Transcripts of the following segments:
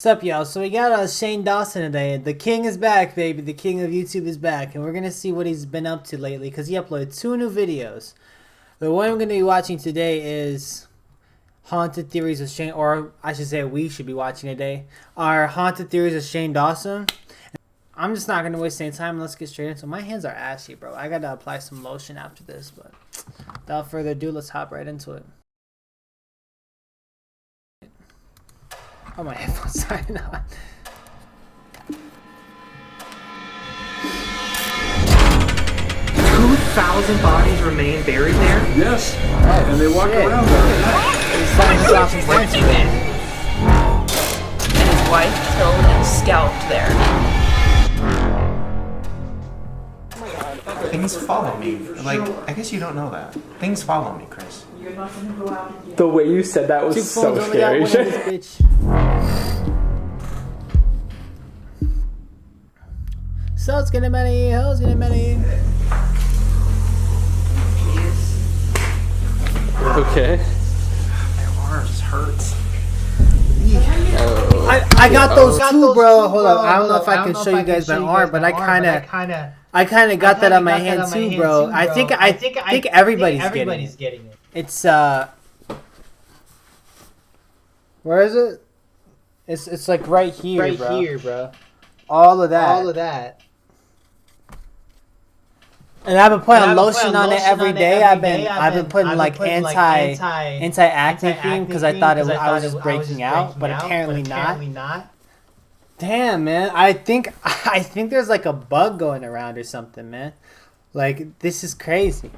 What's up, y'all? So we got Shane Dawson today. The king is back, baby. The king of YouTube is back. And we're going to see what he's been up to lately because he uploaded 2 new videos. The one we're going to be watching today is Haunted Theories of Shane, or I should say we should be watching today, are Haunted Theories of Shane Dawson. I'm just not going to waste any time. Let's get straight into it. My hands are ashy, bro. I got to apply some lotion after this, but without further ado, let's hop right into it. Oh, my headphones, sorry, no. 2,000 bodies remain buried there? Yes, and they walk around there. And his wife killed and scalped there. Things follow me. Like, I guess you don't know that. Things follow me, Chris. The way you said that was so scary. So it's getting many, hell's getting many. Okay. My arms hurts. I got those too, bro. Hold up. I don't know if I can show you guys my arm, but I kind of got that on my hand too, bro. I think everybody's getting it. It's where is it? It's like right here, bro. All of that. And I've been putting lotion on it every day. I've been putting like anti-acne cream because I thought I was just breaking out, but apparently not. Damn, man. I think there's like a bug going around or something, man. Like, this is crazy.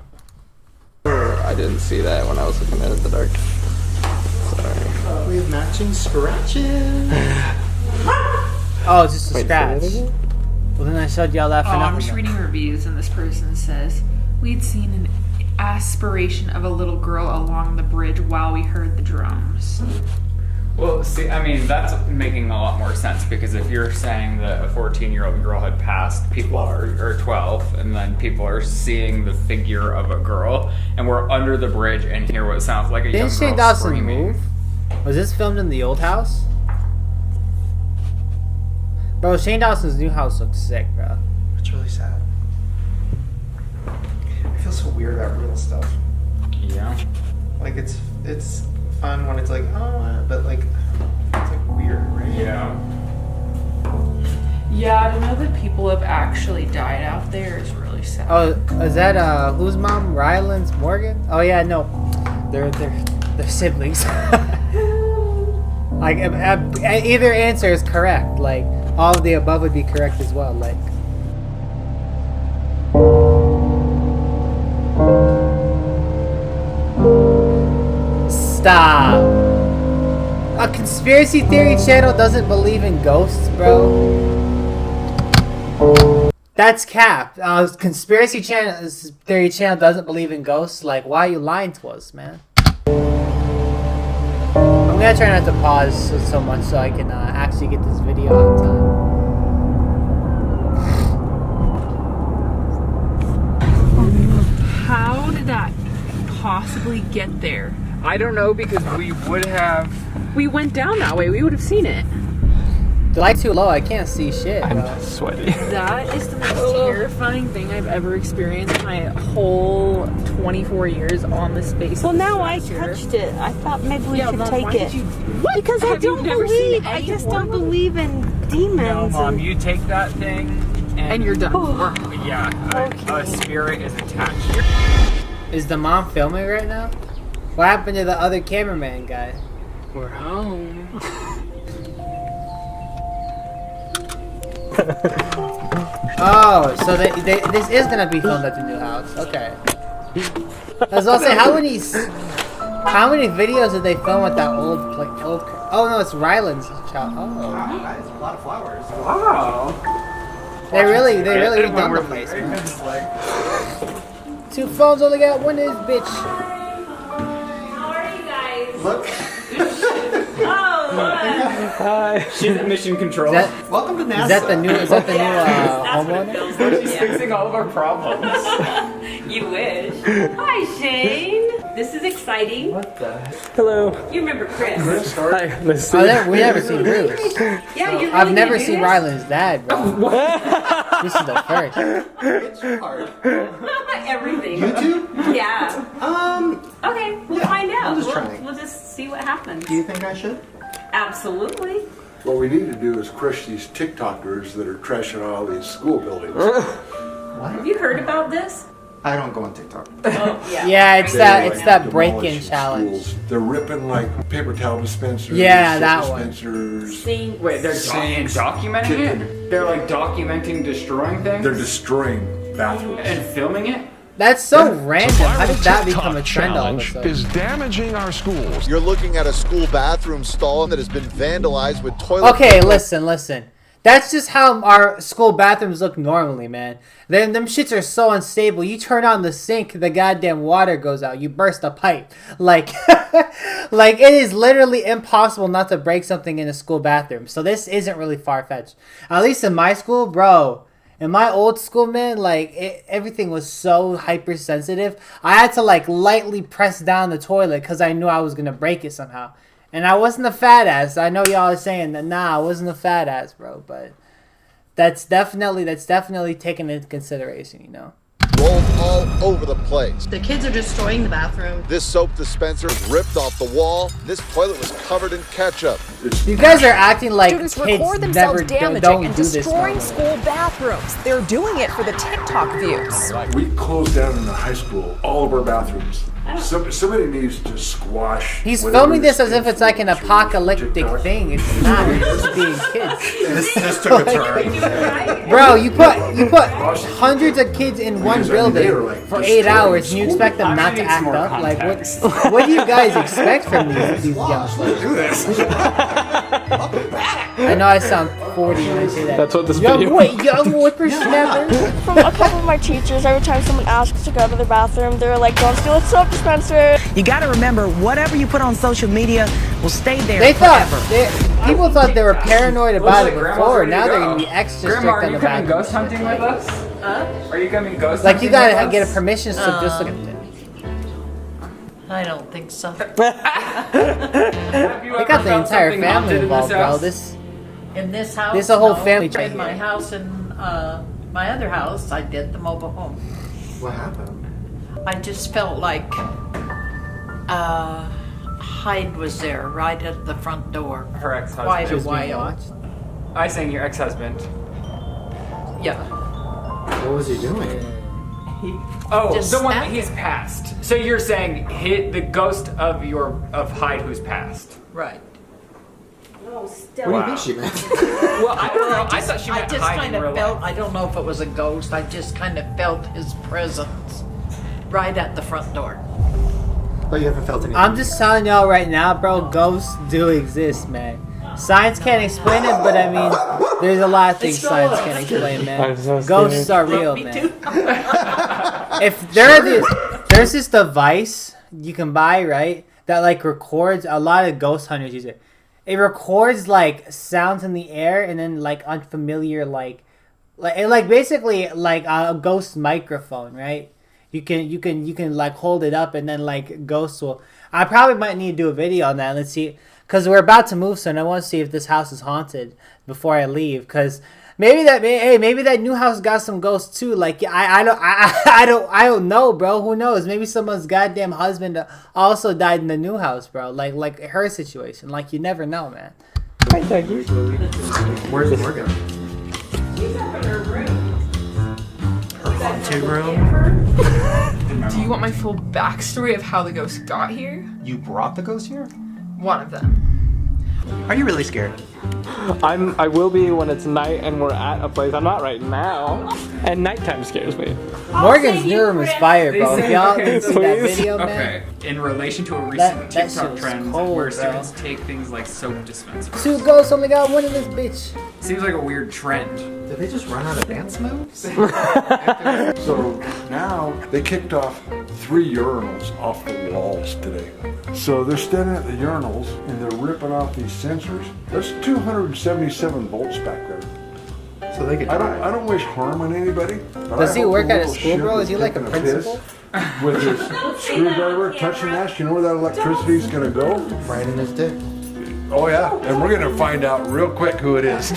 I didn't see that when I was looking at it in the dark. Sorry. We have matching scratches. Oh, it's just a scratch. Well, then I showed y'all that for nothing. I'm just reading reviews, and this person says, we'd seen an aspiration of a little girl along the bridge while we heard the drums. Well, see, I mean, that's making a lot more sense, because if you're saying that a 14-year-old girl had passed, people or 12, and then people are seeing the figure of a girl, and we're under the bridge and hear what sounds like a young girl Shane Dawson screaming. move? Was this filmed in the old house? Bro, Shane Dawson's new house looks sick, bro. It's really sad. I feel so weird about real stuff. Yeah. Like, it's fun when it's like, oh, but like, it's like weird, right? Yeah. Yeah, to know that people have actually died out there is really sad. Oh, is that whose mom? Ryland's Morgan? Oh yeah, no, they're siblings. Like, either answer is correct. Like, all of the above would be correct as well. Like, stop. A conspiracy theory channel doesn't believe in ghosts, bro. That's cap. Conspiracy theory channel doesn't believe in ghosts. Like, why are you lying to us, man? I'm gonna try not to pause so much so I can actually get this video on time. How did that possibly get there? I don't know, because we would have... We went down that way. We would have seen it. The light's too low. I can't see shit. I'm Bro. sweaty. That is the most terrifying thing I've ever experienced in my whole 24 years on this space. Well, now I touched it. I thought maybe we should Mom, take why it. did you- Because I Have you don't never seen believe. I any just horror don't believe in demons. No, Mom, you take that thing And you're done. Yeah, a spirit is attached. Is the mom filming right now? What happened to the other cameraman guy? We're home. Oh, so this is gonna be filmed at the new house. Okay. I was gonna say, how many videos did they film with that old? Oh no, it's Ryland's child. Oh. Wow, guys, a lot of flowers. Wow. They really redone the place, man. Two phones only got one is bitch. How are you guys? Look. Hi. She's at mission control. Welcome to NASA. Is that the new homeowner? She's fixing all of our problems. You wish. Hi, Shane. This is exciting. What the heck? Hello. You remember Chris? Hi. Let's see. We never seen Bruce. Yeah, you're really I've never gonna do seen this? Ryland's dad, bro. This is the first. It's hard. Everything. YouTube? Yeah. Okay, we'll find out. I'm just we'll, trying. we'll just see what happens. Do you think I should? Absolutely. What we need to do is crush these TikTokers that are trashing all these school buildings. Have you heard about this? I don't go on TikTok. Oh, yeah. Yeah, it's They're, that like, break-in demolishing challenge. schools. They're ripping like paper towel dispensers. Yeah, soap that one. dispensers. Seeing Wait, they're Sinks, documenting kitchen. it? They're like documenting destroying things? They're destroying bathrooms. and filming it? That's so Yeah. random. How did that become a trend all of a sudden? is damaging our schools. You're looking at a school bathroom stall that has been vandalized with toilet Okay, paper. listen. That's just how our school bathrooms look normally, man. Them shits are so unstable. You turn on the sink, the goddamn water goes out. You burst a pipe. Like, like it is literally impossible not to break something in a school bathroom. So this isn't really far-fetched. At least in my school, bro. In my old school, man, like everything was so hypersensitive. I had to like lightly press down the toilet because I knew I was gonna break it somehow. And I wasn't a fat ass. I know y'all are saying that. Nah, I wasn't a fat ass, bro. But that's definitely taken into consideration, you know. Rolled all over the place. The kids are destroying the bathroom. This soap dispenser was ripped off the wall. This toilet was covered in ketchup. You guys are acting like Students kids record themselves never damaging don't and do this. destroying normally. school bathrooms. They're doing it for the TikTok views. We closed down in the high school all of our bathrooms. Somebody needs to squash. He's whatever filming this as if it's like an influence apocalyptic TikTok. thing. It's not. It's just being kids. This took a turn. Bro, you put hundreds of kids in one Because, I mean, they are, building like, for 8 destroying hours, and you expect them I'm not gonna to need act some more up? Like, context. what do you guys expect from these youngsters? Do this. I know I sound 40 when I say that. That's what this young video. young whippersnapper. From a couple of my teachers, every time someone asks to go to the bathroom, they're like, don't steal a soap dispenser. You got to remember, whatever you put on social media will stay there They forever. thought people thought they were paranoid about it Grandma's before. ready to Now they're go. gonna be extra Grandma, strict are on you the coming bathroom. ghost hunting with us? Are you coming ghost Like hunting you gotta with us? get a permission slip just to. I don't think so. Have you They ever got the felt entire something family haunted in involved, this bro. house? This In this house, This a whole no. family In right my here. house and my other house, I did the mobile home. What happened? I just felt like Hyde was there right at the front door. Her ex-husband. Quite a is being while. watched. I saying your ex-husband. Yeah. What was he doing? Oh, Just the one that snapped. he's passed. So you're saying the ghost of Hyde who's passed. Right. Oh, What do you think she meant? Well, I don't know. I thought she I meant just Hyde kind in real of felt, life. I don't know if it was a ghost, I just kind of felt his presence right at the front door. But you haven't felt anything. I'm just telling y'all right now, bro. Ghosts do exist, man. Science can't explain it, but I mean, there's a lot of things science can't explain, man. I'm so Ghosts scared. are real, Me man. too. If there's this device you can buy, right, that like records. A lot of ghost hunters use it. It records like sounds in the air and then like unfamiliar like basically like a ghost microphone, right? You can like hold it up and then like ghosts will. I probably might need to do a video on that. Let's see, because we're about to move soon. I want to see if this house is haunted before I leave, because. Maybe that new house got some ghosts too. Like I don't know, bro. Who knows? Maybe someone's goddamn husband also died in the new house, bro. Like her situation. Like you never know, man. Hi, Dougie. Where's Morgan? She's up in her room. Her haunted room? Do you want my full backstory of how the ghost got here? You brought the ghost here? One of them. Are you really scared? I will be when it's night and we're at a place. I'm not right now. And nighttime scares me. Morgan's new room is fire, bro. If y'all Okay, didn't see that please. video, man. Okay, in relation to a recent that shit TikTok was trend cold, where bro. students take things like soap dispensers. 2 ghosts only got one in this bitch. Seems like a weird trend. Did they just run out of dance moves? So now they kicked off 3 urinals off the walls today. So they're standing at the urinals and they're ripping off these sensors. There's 277 volts back there. So they could I die. don't wish harm on anybody. But Does I he hope work the at a little school, shit bro? is Is he like a taking piss principal? With his screwdriver touching that, you know where that electricity's gonna go? Right in his dick. Oh yeah, and we're gonna find out real quick who it is.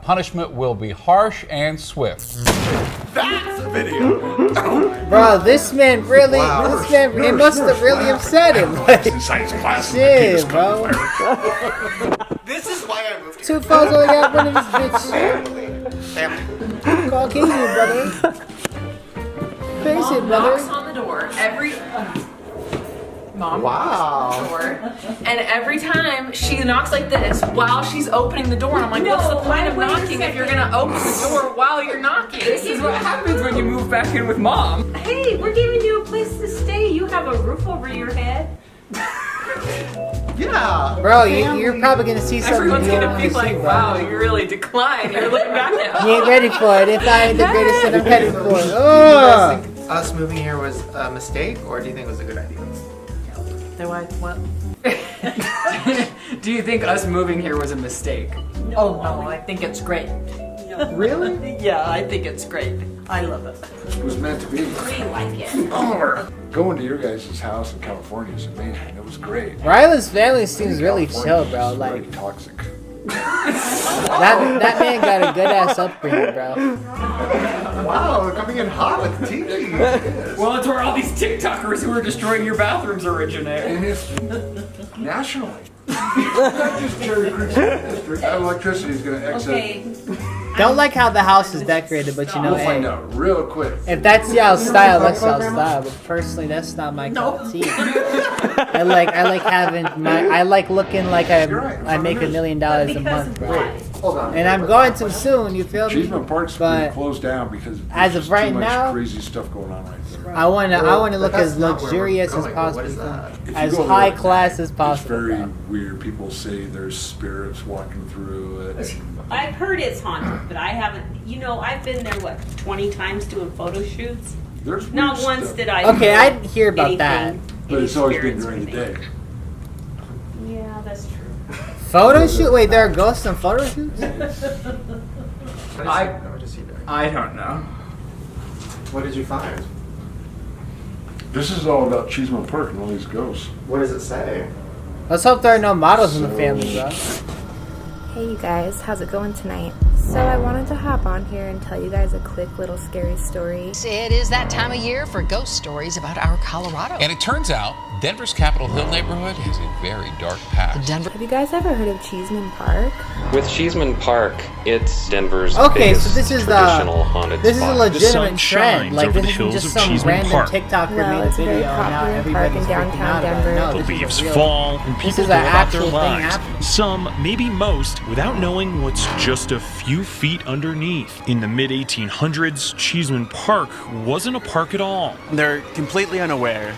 Punishment will be harsh and swift. That's a video. Bro, this man really, it must have really upset him. Like, In science class. shit, bro. This is why I moved 2 phones only got one of this bitch. Family. Caucasian, brother. Face it, brother. Knocks on the door every. Mom Wow. knocks on the door, and every time she knocks like this while she's opening the door, and I'm like, what's the point of knocking if you're gonna open the door while you're knocking? This is what happens when you move back in with mom. Hey, we're giving you a place to stay. You have a roof over your head. Yeah. Bro, you're probably gonna see something Everyone's you don't gonna want be to see, like, bro. wow, you really declined. You're looking back now. You ain't ready for it. If I ain't the greatest that I'm headed for it. Do you guys Oh! think us moving here was a mistake, or do you think it was a good idea? Do I, what? Do you think us moving here was a mistake? Oh, no, I think it's great. Really? Yeah, I think it's great. I love it. It was meant to be. We like it. Going to your guys' house in California is amazing. It was great. Ryla's family seems really chill, bro. California's Like, very toxic. that man got a good ass upbringing, bro. Wow, they're coming in hot with tea. Well, it's where all these TikTokers who are destroying your bathrooms originate. And it's nationally. Not just Cherry Creek District. That electricity is going to exit. Okay. Don't like how the house is decorated, but you know, We'll find hey, out real quick. if that's y'all's style, that's y'all's style. But personally, that's not my cup of tea. I like having I like looking like I make $1 million a month, bro. Hold on. And I'm going to soon. You feel me? Cheeseman Park's But being closed down because as there's of right too much now, crazy stuff going on right there. I wanna look But that's as not where we're luxurious as going, but what is possible, that? If you as go high there, class as It's possible. very bro. weird. People say there's spirits walking through it. I've heard it's haunted, but I haven't. You know, I've been there 20 times doing photo shoots. There's Not weird once stuff. did I. Okay, I didn't hear about that. anything, But any it's always been spirits or during the day. anything. Yeah, that's true. Photo shoot? Wait, there are ghosts on photo shoots? What did you do? I don't know. What did you find? This is all about Cheeseman Park and all these ghosts. What does it say? Let's hope there are no models in the family, bro. Hey you guys, how's it going tonight? So I wanted to hop on here and tell you guys a quick little scary story. It is that time of year for ghost stories about our Colorado. And it turns out Denver's Capitol Hill neighborhood has a very dark past. Have you guys ever heard of Cheeseman Park? With Cheeseman Park, it's Denver's Okay, biggest so this is traditional haunted this is a spot. legitimate trend. Like this isn't just some random TikToker Well, made a it's a video very and now popular park everybody's in freaking downtown out about it. Denver. No, this Leaves is a real, fall and this people is go an about their actual thing lives. happening. Some, maybe most, without knowing what's just a few feet underneath. In the mid-1800s, Cheeseman Park wasn't a park at all. They're completely unaware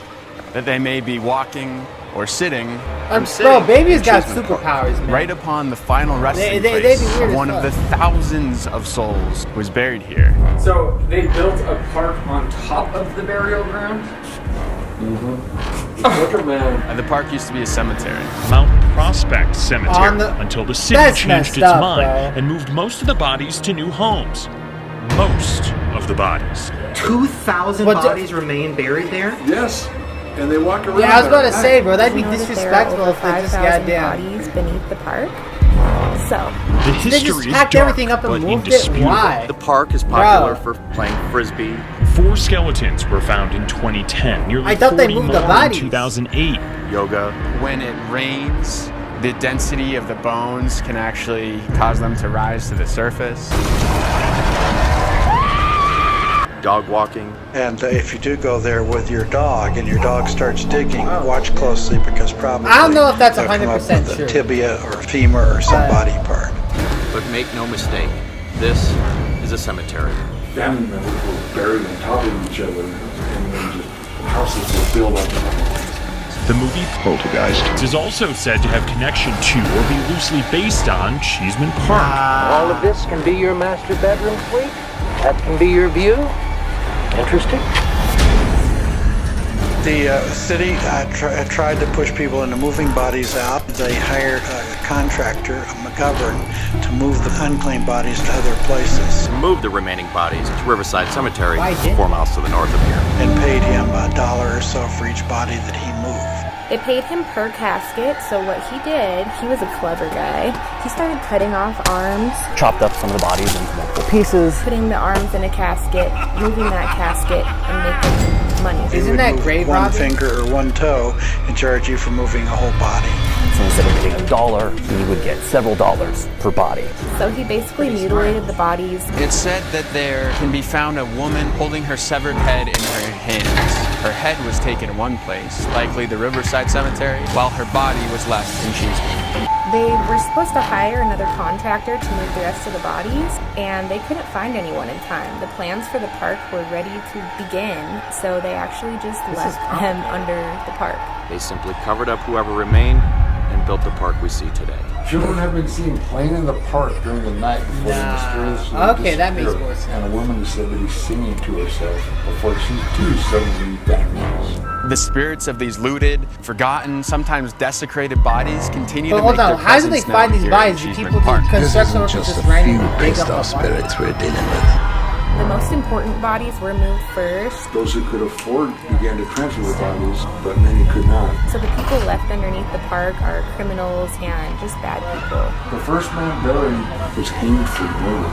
that they may be walking or sitting. Bro, baby's got superpowers, man. Right upon the final resting They place be weird of as one of the fuck. thousands of souls who was buried here. So they built a park on top of the burial ground? The park used to be a cemetery. Mount Prospect Cemetery until the city That's changed messed its up, mind bro. and moved most of the bodies to new homes. Most of the bodies. 2,000 But the- bodies remain buried there? Yes. And they walk around. Yeah, I was about to there. say, bro, that'd be You know that there are disrespectful over if they just 5,000 goddamn. bodies beneath the park. So, The They history just is packed dark, everything up and but moved it. indisputable. Why? The park is popular Bro. for playing frisbee. 4 skeletons were found in 2010, nearly I thought they 40 moved more the bodies. in 2008. Yoga. When it rains, the density of the bones can actually cause them to rise to the surface. Dog walking. And if you do go there with your dog and your dog starts digging, watch closely because probably I don't know if that's they'll come up 100% with a true. tibia or femur or some body part. But make no mistake, this is a cemetery. Family members were buried on top of each other, and then just houses were built up. The movie Poltergeist is also said to have connection to or be loosely based on Cheeseman Park. All of this can be your master bedroom suite. That can be your view. Interesting? The city tried to push people into moving bodies out. They hired a contractor, McGovern, to move the unclaimed bodies to other places. Moved the remaining bodies to Riverside Cemetery, Why did 4 miles to the north of here. And paid him $1 or so for each body that he moved. They paid him per casket, so what he did, he was a clever guy. He started cutting off arms, chopped up some of the bodies into multiple pieces, putting the arms in a casket, moving that casket, and making money. Isn't that great, One Robbie? finger or one toe and charge you for moving a whole body. So instead of getting $1, he would get several dollars per body. So he basically mutilated the bodies. It's said that there can be found a woman holding her severed head in her hands. Her head was taken in one place, likely the Riverside Cemetery, while her body was left in Cheeseman. They were supposed to hire another contractor to move the rest of the bodies, and they couldn't find anyone in time. The plans for the park were ready to begin, so they actually just left him under the park. They simply covered up whoever remained and built the park we see today. Children have been seen playing in the park during the night before they mysteriously Okay, that makes disappeared. more sense. And a woman said that he's singing to herself before she too suddenly vanishes. The spirits of these looted, forgotten, sometimes desecrated bodies continue But to hold make on, their how do they presence find known these here in bodies? Do Cheeseman people do Park. construction workers just randomly dig up a body? spirits we're dealing with. The most important bodies were moved first, Those who could afford began to transfer the bodies, but many could not. so the people left underneath the park are criminals and just bad people. The first man buried was hanged for murder.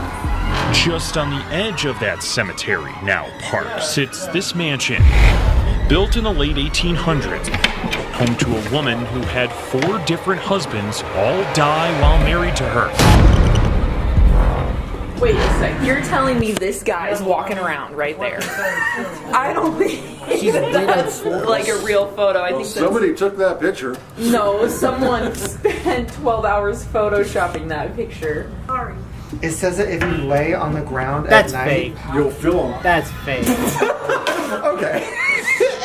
Just on the edge of that cemetery, now park, sits this mansion. Built in the late 1800s, home to a woman who had 4 different husbands, all die while married to her. Wait a sec. You're telling me this guy is walking around right there? I don't think that's like a real photo. I think Somebody took that picture. no. Someone spent 12 hours photoshopping that picture. Sorry. It says that if you lay on the ground That's at night, fake. You'll feel them. That's fake. Okay.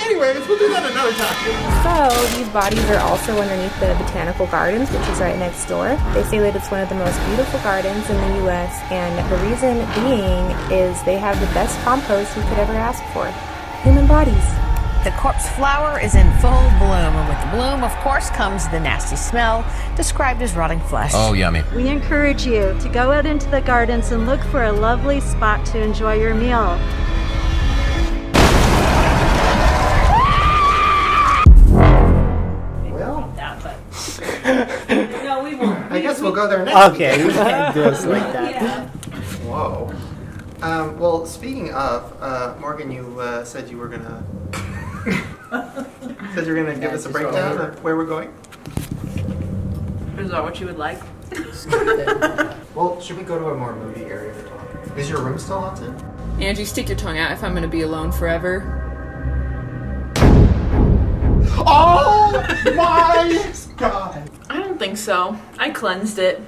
Anyways, we'll do that another time. So these bodies are also underneath the Botanical Gardens, which is right next door. They say that it's one of the most beautiful gardens in the U.S., and the reason being is they have the best compost you could ever ask for. Human bodies. The corpse flower is in full bloom, and with the bloom, of course, comes the nasty smell, described as rotting flesh. Oh, yummy. We encourage you to go out into the gardens and look for a lovely spot to enjoy your meal. Well, No, we won't. I guess we'll go there next. Okay, we can't do us like that. Yeah. Whoa. Well, speaking of, Morgan, you said you were gonna give us a breakdown of where we're going. Is that what you would like? Well, should we go to a more moody area to talk? Is your room still haunted? Angie, stick your tongue out if I'm gonna be alone forever. Oh my god! I don't think so. I cleansed it.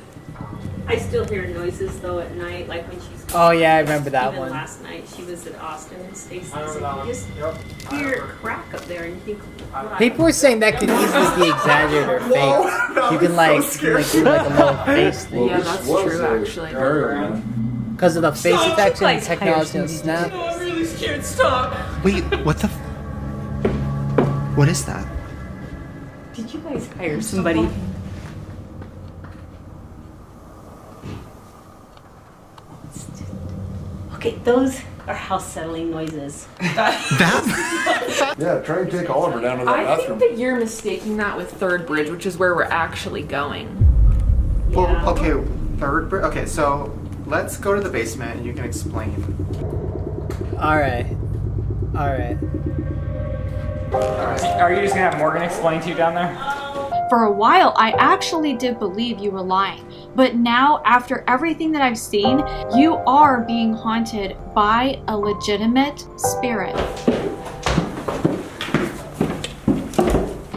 I still hear noises though at night, like when she's. Oh yeah, I remember that even one. Last night she was at Austin and Stacy. I remember So that you one. just hear a crack up there and you think. what? People were saying that could easily be exaggerated or fake. You can like do like a little face thing. Yeah, that's true, actually. Because of the face So, detection like, and technology on Snap. I'm really scared. Stop. Wait, what the? What is that? Did you guys hire somebody? Okay, those are house settling noises. Yeah, try and take Oliver down to that I bathroom. think that you're mistaking that with Third Bridge, which is where we're actually going. Well, okay, okay, so let's go to the basement and you can explain. Alright. Alright. Are you just gonna have Morgan explain to you down there? For a while, I actually did believe you were lying. But now, after everything that I've seen, you are being haunted by a legitimate spirit.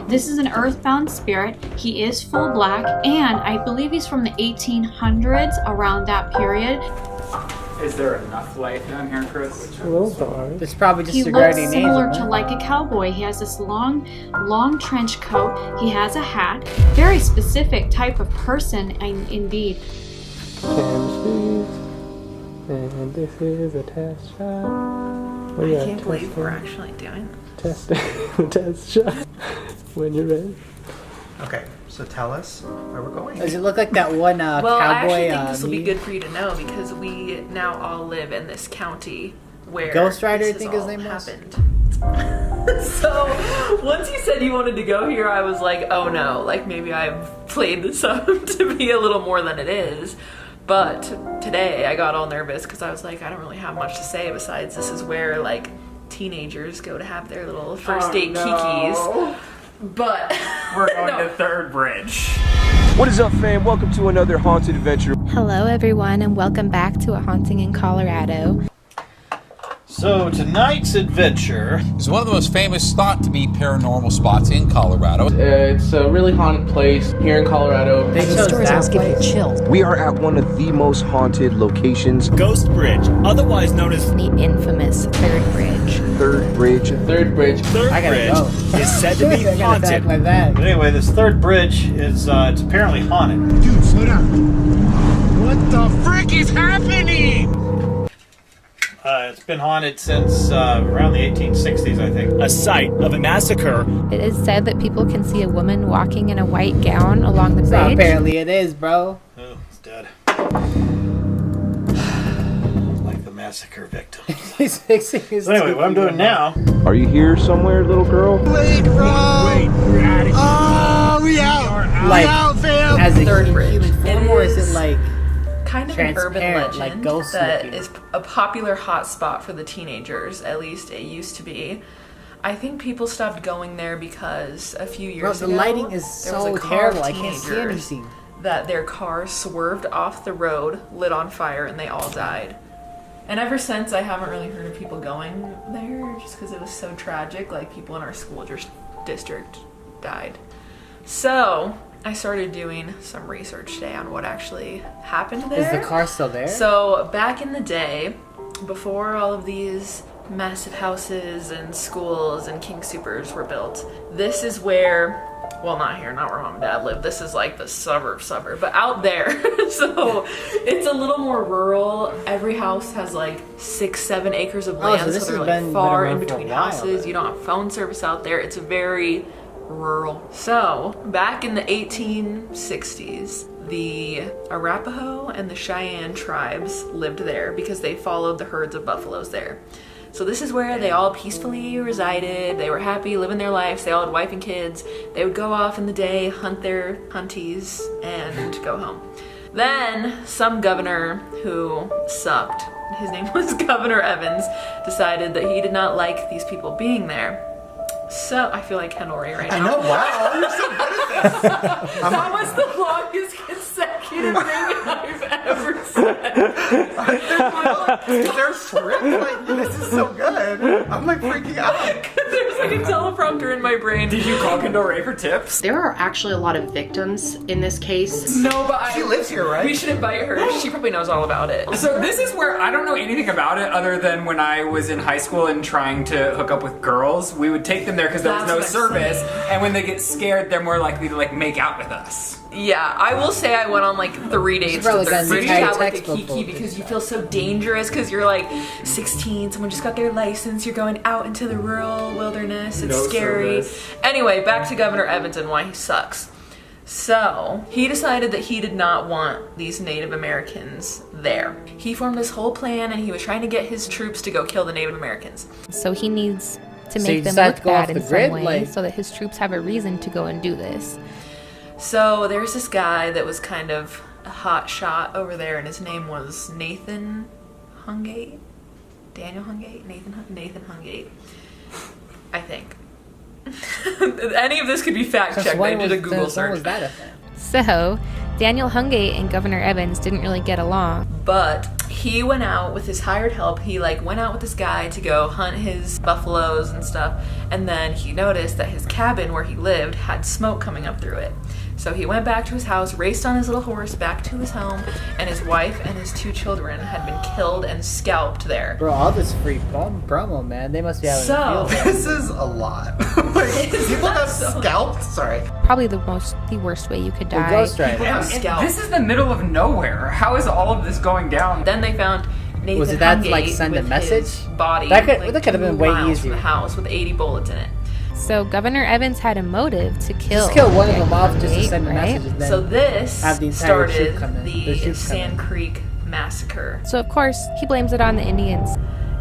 This is an earthbound spirit. He is full black, and I believe he's from the 1800s, around that period. Is there enough light down here, Chris? It's a little dark. It's probably just He a looks guardian similar angel. to like a cowboy. He has this long trench coat. He has a hat. Very specific type of person, indeed. And this is a test shot. I can't believe we're actually doing Testing the test shot when you're ready. Okay, so tell us where we're going. Does it look like that one Well, cowboy? I actually think this will be meme? good for you to know because we now all live in this county where Ghost Rider, I this think has his all name was? happened. So once you said you wanted to go here, I was like, oh no, like maybe I've played this up to be a little more than it is. But today I got all nervous because I was like, I don't really have much to say besides this is where like teenagers go to have their little first date kikis. But we're going to Third Bridge. What is up, fam? Welcome to another haunted adventure. Hello, everyone, and welcome back to A Haunting in Colorado. So tonight's adventure is one of the most famous thought to be paranormal spots in Colorado. It's a really haunted place here in Colorado. The stories almost give you chills. We are at one of the most haunted locations. Ghost Bridge, otherwise known as The infamous Third Bridge. Third Bridge. Third Bridge. Third I gotta Bridge go. is said to be I gotta pack haunted. my bag. But anyway, this third bridge is it's apparently haunted. Dude, slow down. What the frick is happening? It's been haunted since around the 1860s, I think. A site of a massacre. It is said that people can see a woman walking in a white gown along the So bridge. apparently it is, bro. Oh, it's dead. Like the massacre victim. He's fixing his. So anyway, what I'm doing now. Are you here somewhere, little girl? Wait, bro. Wait, we're out of here. Oh, we out. Like, we out, fam. as a Third Bridge. human form, or is it like kind of an urban transparent, legend like ghost that looking? is a popular hotspot for the teenagers. At least it used to be. I think people stopped going there because a few years Bro, ago the lighting is there was so a car terrible. of I can't see teenagers anything. that their car swerved off the road, lit on fire, and they all died. And ever since, I haven't really heard of people going there just because it was so tragic. Like, people in our school district died. So I started doing some research today on what actually happened there. Is the car still there? So back in the day, before all of these massive houses and schools and King Supers were built, this is where, well, not here, not where mom and dad live. This is like the suburb, but out there. So it's a little more rural. Every house has like 6-7 acres of land, so this so they're has like been far around in for a between while, houses. then. You don't have phone service out there. It's very rural. So back in the 1860s, the Arapaho and the Cheyenne tribes lived there because they followed the herds of buffaloes there. So this is where they all peacefully resided. They were happy living their lives. They all had wife and kids. They would go off in the day, hunt their hunties, and go home. Then some governor who sucked, his name was Governor Evans, decided that he did not like these people being there. So I feel like Kendall Ray right now. I know, wow, you're so good at this. That was the longest consecutive thing I've ever said. Is there a script? Like, this is so good. I'm like freaking out. There's like a teleprompter in my brain. Did you call Kendall Ray for tips? There are actually a lot of victims in this case. No, but She lives here, right? We should invite her. She probably knows all about it. So this is where I don't know anything about it other than when I was in high school and trying to hook up with girls, we would take them there because there was no That's what I'm service, and when they get scared, they're more likely to like make out with us. Yeah, I will say I went on like 3 dates to probably Third got Bridge to entire have like a textbook kiki full of because this you feel so dangerous because you're like 16, someone just got their license, you're going out into the rural wilderness, it's No scary. service. Anyway, back to Governor Evans and why he sucks. So, he decided that he did not want these Native Americans there. He formed this whole plan and he was trying to get his troops to go kill the Native Americans. So he needs to So you make them decide look to go off bad the in grid, some way like- so that his troops have a reason to go and do this. So there's this guy that was kind of a hot shot over there, and his name was Nathan Hungate? Daniel Hungate? Nathan Hungate. I think. Any of this could be fact checked. I did a Google search. Was that a thing? So, Daniel Hungate and Governor Evans didn't really get along. But he went out with his hired help. He like went out with this guy to go hunt his buffaloes and stuff. And then he noticed that his cabin where he lived had smoke coming up through it. So he went back to his house, raced on his little horse back to his home, and his wife and his 2 children had been killed and scalped there. Bro, all this free promo, man. They must be having So- a field day. This is a lot. Like, people got scalped? Sorry. Probably the worst way you could die. Ghost Rider. People got And scalped. this is the middle of nowhere. How is all of this going down? Then they found Nathan Was it that to, Hungate like, send a with message? his body That could have 2 been way miles from easier. the house with 80 bullets in it. So Governor Evans had a motive to kill. Just kill one of them off just to Hungate, send a right? message. And then So this have the entire troop started come in. the troops come Sand in. Creek Massacre, So of course he blames it on the Indians.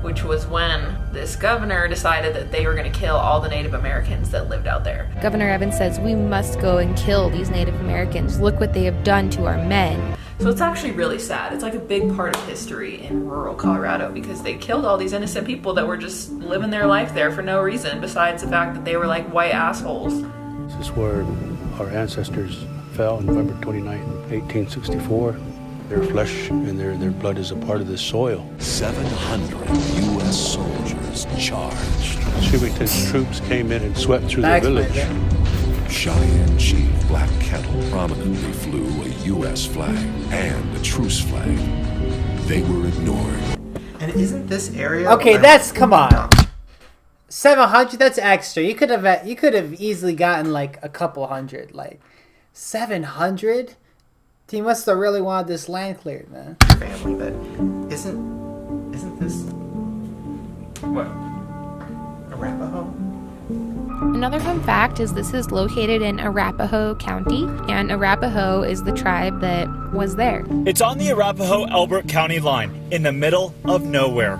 which was when this governor decided that they were going to kill all the Native Americans that lived out there. Governor Evans says we must go and kill these Native Americans. Look what they have done to our men. So it's actually really sad. It's like a big part of history in rural Colorado because they killed all these innocent people that were just living their life there for no reason besides the fact that they were like white assholes. This is where our ancestors fell on November 29, 1864. Their flesh and their blood is a part of this soil. 700 U.S. soldiers charged. Chivington's troops came in and swept through the village. Cheyenne Chief Black Kettle prominently flew a U.S. flag and a truce flag. They were ignored. And isn't this area? Okay, that's come on. 700. That's extra. You could have easily gotten like a couple hundred. Like 700. He must have really wanted this land cleared, man. Family, but isn't this what? Arapaho? Another fun fact is this is located in Arapaho County, and Arapaho is the tribe that was there. It's on the Arapaho-Elbert County line, in the middle of nowhere.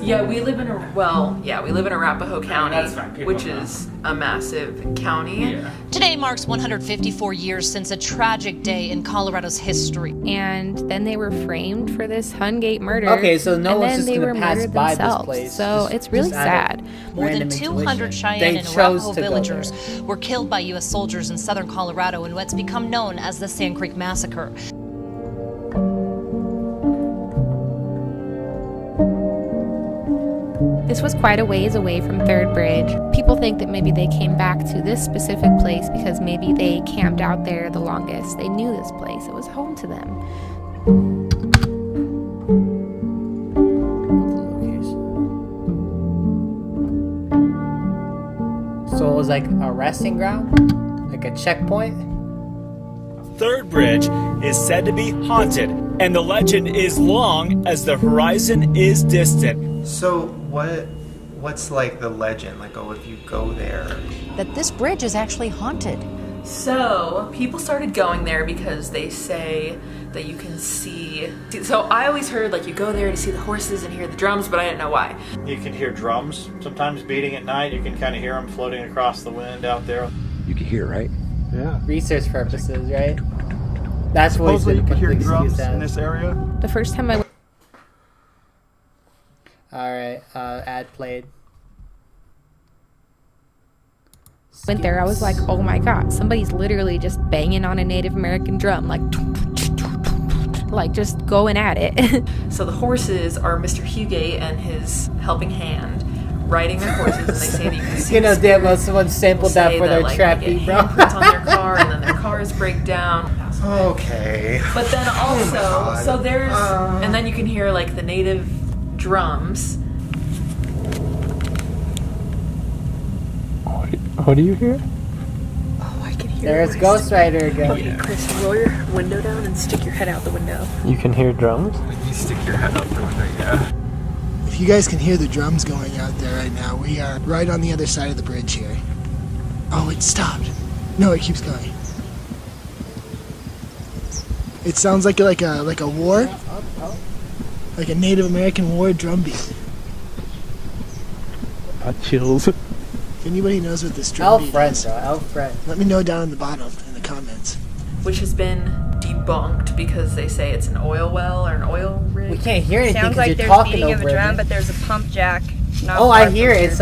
Yeah, we live in Arapaho County, which is a massive county. Today marks 154 years since a tragic day in Colorado's history. And then they were framed for this Hungate murder. Okay, so no and one's then just they gonna were pass murdered by themselves. this place. So it's really sad. More than 200 Cheyenne and Arapaho villagers were killed by U.S. soldiers in southern Colorado in what's become known as the Sand Creek Massacre. This was quite a ways away from Third Bridge. People think that maybe they came back to this specific place because maybe they camped out there the longest. They knew this place. It was home to them. So it was like a resting ground? Like a checkpoint? Third Bridge is said to be haunted, and the legend is long as the horizon is distant. So what's like the legend? Like, oh, if you go there, That this bridge is actually haunted. So people started going there because they say that you can see. So I always heard like you go there to see the horses and hear the drums, but I didn't know why. You can hear drums sometimes beating at night. You can kind of hear them floating across the wind out there. You can hear, right? Yeah. Research purposes, right? That's what Supposedly you can hear drums in this area. The first time I Alright, ad played. went there, I was like, oh my god, somebody's literally just banging on a Native American drum, like just going at it. So the horses are Mr. Hugate and his helping hand riding their horses, and they say that you can see. You know, damn well someone sampled that for their trap beat, bro. Handprints on their car, and then their cars break down. Okay. But then also, so there's, and then you can hear like the native drums. What do you hear? Oh, I can hear. There's Ghost Rider again. Okay, Chris, roll your window down and stick your head out the window. You can hear drums? You stick your head out the window, yeah. If you guys can hear the drums going out there right now, we are right on the other side of the bridge here. Oh, it stopped. No, it keeps going. It sounds like a war, like a Native American war drum beat. Got chills. If anybody knows what this drum beat is, Alfred. let me know down in the bottom in the comments. Which has been debunked because they say it's an oil well or an oil rig. We can't hear anything Sounds because like you're there's talking beating of over a drum, it. but there's a pump jack. Not Oh, far I hear from it. here. It's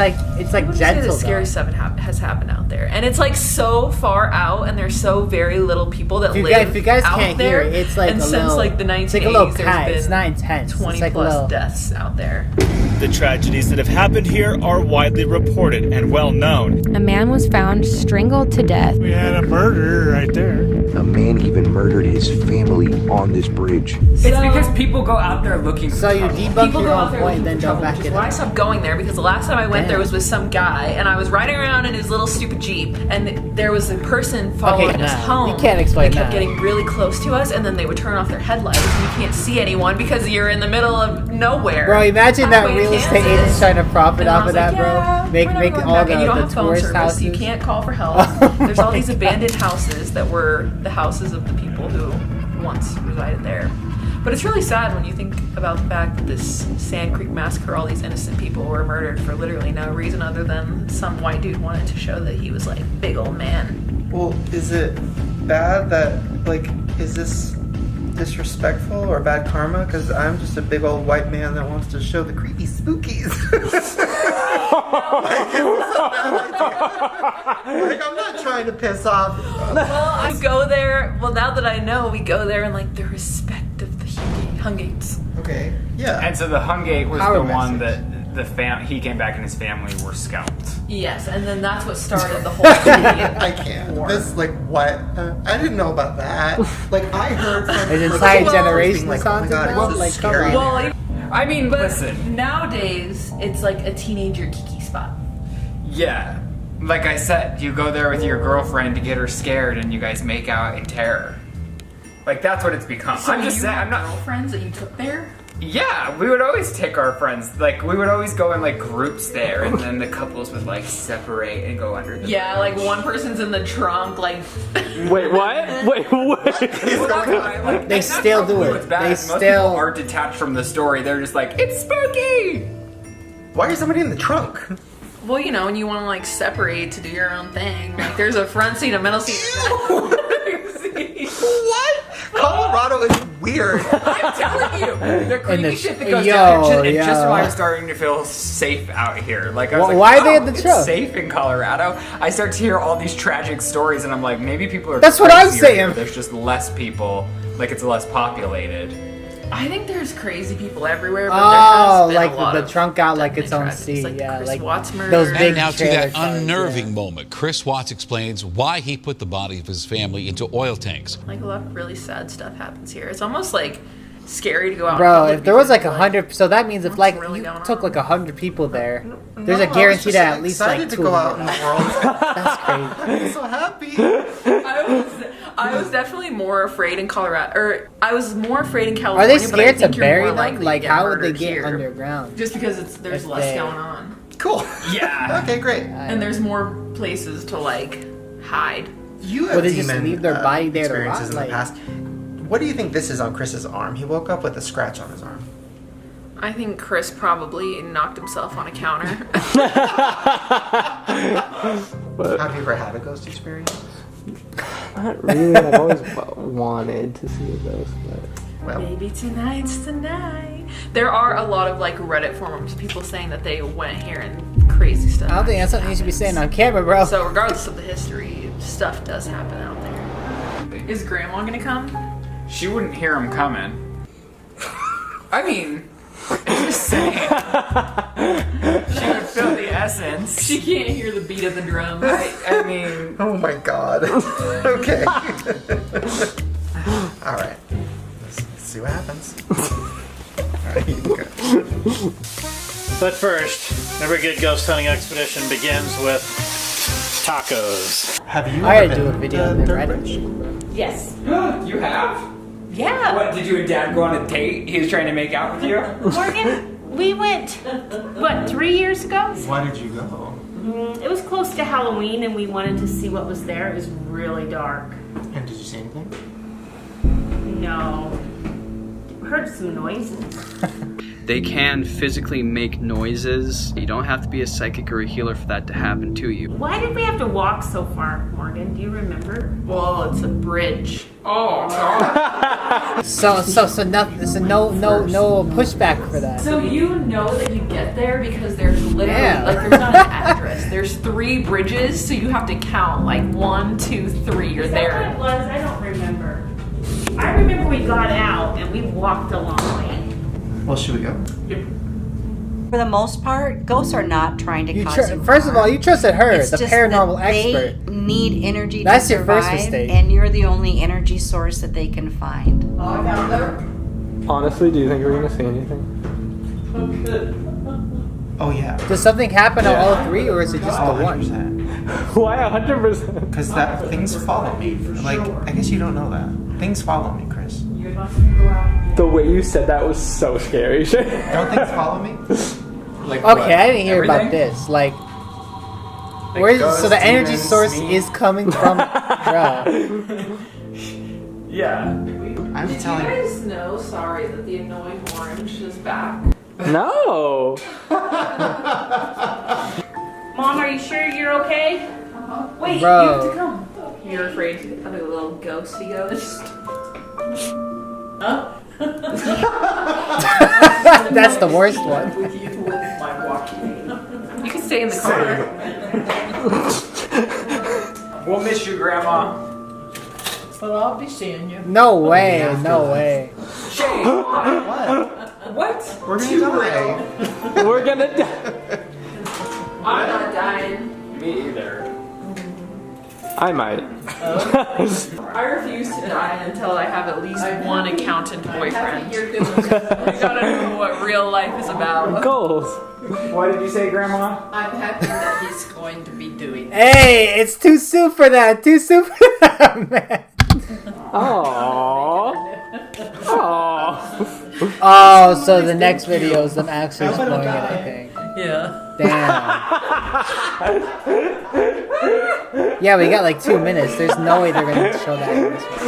like Say gentle. the scary though. stuff has happened out there, and it's like so far out, and there's so very little people that live If you guys out can't there. hear it, it's like and a since little, like the 1980s, it's like a little there's pat. been It's not intense. 20 it's like plus a little. deaths out there. The tragedies that have happened here are widely reported and well known. A man was found strangled to death. We had a murderer right there. A man even murdered his family on this bridge. It's because people go out there looking for So you trouble. debunk People your go out own there point and looking then for go trouble, back which it is why I up. stopped going there there because the last time I went there was with some guy, and I was riding around in his little stupid Jeep, and there was a person following us home. You can't explain They kept that. getting really close to us, and then they would turn off their headlights, and you can't see anyone because you're in the middle of nowhere. Bro, imagine that Halfway to real estate Kansas. agent's trying to profit And I off of was that, like, bro. yeah, Make we're never going all back. the, And you don't the have phone tourist service, houses. so you can't call for help. There's all these abandoned houses that were the houses of the people who once resided there. But it's really sad when you think about the fact that this Sand Creek Massacre, all these innocent people were murdered for literally no reason other than some white dude wanted to show that he was like big old man. Well, is it bad that, like, is this disrespectful or bad karma? Because I'm just a big old white man that wants to show the creepy spookies. Like, I'm not trying to piss off. Well, I go there. Well, now that I know, we go there in like the respect of the Hungates. Okay. Yeah. And so the Hungate was Power the one that he came back and his family were scalped. Yes, and then that's what started the whole Canadian I can't. This, like, what? I didn't know about that. Like, I heard from An entire generation like, of oh my god, content, it's like, so come scary. on. Well, I mean, but listen. Nowadays, it's like a teenager kiki spot. Yeah. Like I said, you go there with your girlfriend to get her scared and you guys make out in terror. Like, that's what it's become. So I'm just you saying, have I'm not... girlfriends that you took there? Yeah, we would always take our friends. Like, we would always go in, like, groups there, and then the couples would, like, separate and go under the Yeah, like one person's in the trunk, like. Wait, what? Wait, what? They still do it. What's bad They is most still. people are detached from the story. They're just like, it's spooky! Why is somebody in the trunk? Well, you know, when you want to like separate to do your own thing, like there's a front seat, a middle seat. What? Colorado is weird. I'm telling you, the creepy shit that goes yo, down. It's yo. just why I'm starting to feel safe out here. Like, I was Why like, are they in the it's trunk? safe in Colorado. I start to hear all these tragic stories, and I'm like, maybe people are. That's what I'm crazier saying. here. There's just less people. Like, it's less populated. I think there's crazy people everywhere, but Oh, there has been like a lot the of trunk got like its own tragedies, seat, like yeah, Chris like Watts murder. those big And now to trailer that cars, unnerving moment. Chris Watts explains why he put the body of his family into oil tanks. Like a lot of really sad stuff happens here. It's almost like scary to go out. in Bro, public if there was because like 100, so that means if like you took like 100 people there, there's a guarantee that at least like excited to 2 go of out them. in the world. That's crazy. I'm so happy. I was definitely more afraid in Colorado, or I was more afraid in Are California. they but I scared to think you're bury more them? likely Like, to how would they murdered get here. underground? Just because there's If less they- going on. Cool. Yeah. Okay, great. And there's more places to like hide. You have Well, they just demon, leave their body there to experiences rot, in the like- past. What do you think this is on Chris's arm? He woke up with a scratch on his arm. I think Chris probably knocked himself on a counter. Have you ever had a ghost experience? Not really. I've always wanted to see a ghost, but. Well, Maybe tonight's the night. There are a lot of like Reddit forums, people saying that they went here and crazy stuff. I don't think that's something you should be saying on camera, bro. So regardless of the history, stuff does happen out there. Is Grandma gonna come? She wouldn't hear him coming. I mean, I'm just saying. She would feel the essence. She can't hear the beat of the drums. I mean, oh my god. Okay. All right. Let's see what happens. All right, you go. But first, every good ghost hunting expedition begins with tacos. Have you I ever gotta do a been video to of the Third Reddit. Bridge? Yes. You have? Yeah. What, did you and Dad go on a date? He was trying to make out with you? Morgan, we went, what, 3 years ago? Why did you go? It was close to Halloween and we wanted to see what was there. It was really dark. And did you see anything? No. Heard some noises. They can physically make noises. You don't have to be a psychic or a healer for that to happen to you. Why did we have to walk so far, Morgan? Do you remember? Well, it's a bridge. Oh, So no pushback for that. So you know that you get there because there's literally Yeah. like there's not an address. There's 3 bridges, so you have to count like 1, 2, 3. You're Is that there. what it was? I don't remember. I remember we got out and we walked a long way. Well, should we go? For the most part, ghosts are not trying to cause you First of all, you trusted her, It's the just paranormal that they expert. need energy That's to your first survive, mistake. and you're the only energy source that they can find. Honestly, do you think we're gonna see anything? Oh yeah. Does something happen on all three, or is it just the one? 100%. Why 100%? Because that things follow me. Like, I guess you don't know that. Things follow me, Chris. The way you said that was so scary. Don't things follow me? Like okay, what? I didn't hear about this. Like where is so the energy source is coming from? Bro. Yeah. I'm telling you. guys know, sorry, that the annoying orange is back? No. Mom, are you sure you're okay? Wait, Bro. you have to come. You're afraid of a little ghosty ghost? Huh? That's the worst one. You can stay in the car. We'll miss you, Grandma. But I'll be seeing you. No way, no way. Shane! What? We're gonna die. We're gonna die. I'm not dying. Me either. I might. I refuse to die until I have at least one accountant boyfriend. You gotta know what real life is about. Goals. What did you say, Grandma? I'm happy that he's going to be doing it. Hey, it's too soon for that. Too soon for that, man. Aww. Aww. Oh, so the next video is them actually exploring it, I think. Yeah. Damn. Yeah, we got like 2 minutes. There's no way they're gonna show that in this one.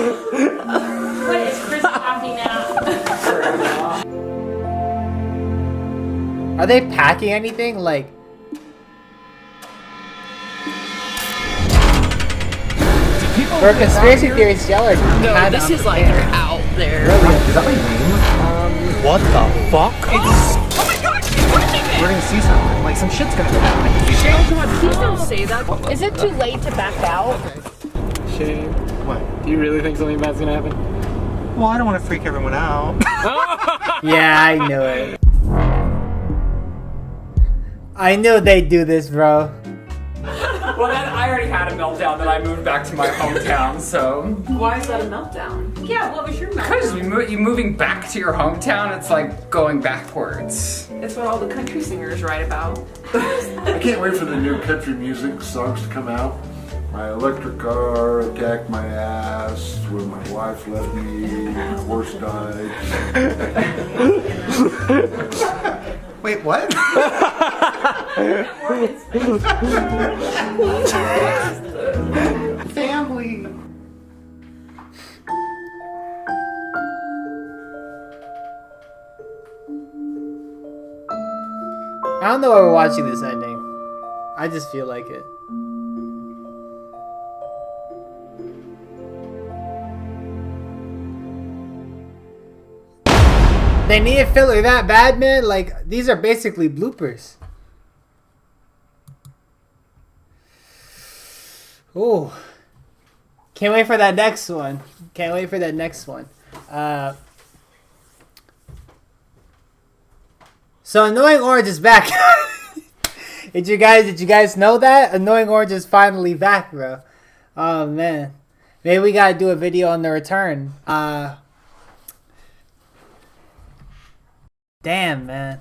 What is Chris happy now? Are they packing anything? Like for conspiracy theories, y'all are No, this is like they're out there. Is that my name? What the fuck? Oh my god, she's watching it! We're gonna see something. Like some shit's gonna happen. Oh god, please don't say that. Is it too late to back out? Shane, What? do you really think something bad's gonna happen? Well, I don't want to freak everyone out. Yeah, I knew it. I knew they'd do this, bro. Well, then I already had a meltdown that I moved back to my hometown, so. Why is that a meltdown? Yeah, what was your Because meltdown? you moving back to your hometown, it's like going backwards. It's what all the country singers write about. I can't wait for the new country music songs to come out. My electric car attacked my ass when my wife left me, my horse died. Wait, what? Family. I don't know why we're watching this ending. I just feel like it. They need a filler that bad, man? Like, these are basically bloopers. Ooh. Can't wait for that next one. Can't wait for that next one. So Annoying Orange is back. Did you guys know that? Annoying Orange is finally back, bro. Oh man. Maybe we gotta do a video on the return. Damn, man.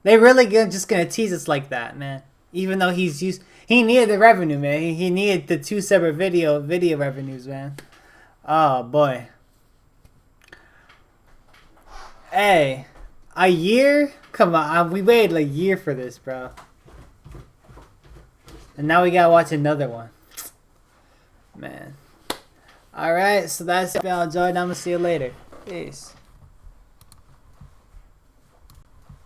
They really just gonna tease us like that, man. Even though he needed the revenue, man. He needed the 2 separate video revenues, man. Oh boy. Hey, a year? Come on, we waited like a year for this, bro. And now we gotta watch another one. Man. Alright, so that's it. Y'all enjoyed. I'm gonna see you later. Peace.